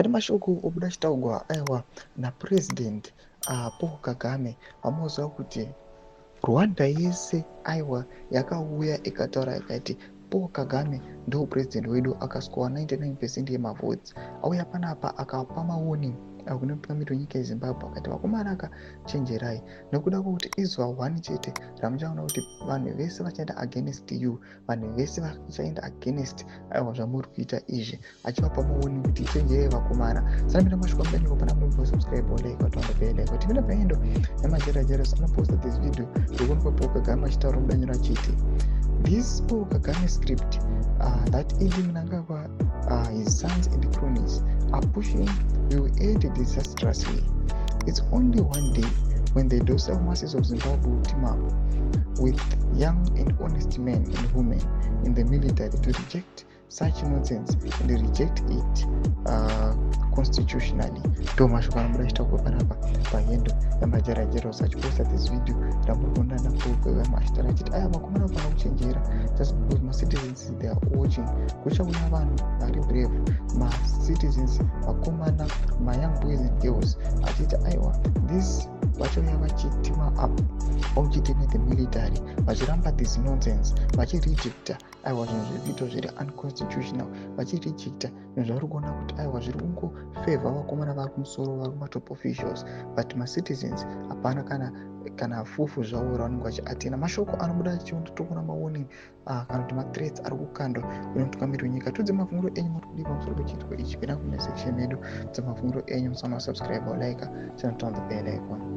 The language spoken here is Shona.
Ati mashoko obuda achitaurwa aiwa naPresident Paul Kagame vamauziva kuti Rwanda yese aiwa yakauya ikataura ikati Paul Kagame ndo president wedu akasikowa 99% yemavhotsi. Auya panapa akapa maoni kune mutungamiriri wenyika yeZimbabwe akati vakomana akachenjerai nekuda kwokuti izuva 1 chete ramuchaona kuti vanhu vese vachaenda against you, vanhu vese vachaenda against aiwa zvamuri kuita izvi, achivapa maoni kuti chenjerai vakomana. Saka mashoko amudanyiko pana munhu subscribe like watoenda like tipinda paendo nemajerejeres anoposta this video yekuona kwa Paul Kagame achitaura mudanyiro achiti this Paul Kagame script that Idi Mnangagwa, his sons and cronies are pushing will end disastrously. It's only one day when the docile masses of Zimbabwe will team up with young and honest men and women in the military to reject such nonsense and reject it constitutionally. Ndo mashoko anobuda achitaurwa panapa paendo yamajerejeros achiposta this video ramurikuona naPaul Kagame achitaura achiti aya vakomana vafana kuchenjera just because macitizens they are watching. Kuchauya vanhu vari brave, macitizens vakomana, mayoung boys and girls achiti aiwa this vachauya vachitima up vauchiti nethe military vachiramba this nonsense vachirejecta aiwa zvinhu zviri kuitwa zviri unconstitutional, vachirejecta zvinhu zvavari kuona kuti aiwa zviri kungofavor vakomana vari kumusoro vari kumatop officials, but macitizens hapana kana fufu zvavo ravanenge vachiatena. Mashoko anobuda achitoona maoni kana kuti mathreats ari kukandwa kune mutungamiriri wenyika. Tudze mafunguro enyu muri kudii pamusoro pechiitiko ichi? Pinda kunesection yedu dzemafunguro enyu, musana subscribe like channel, turn on the bell icon.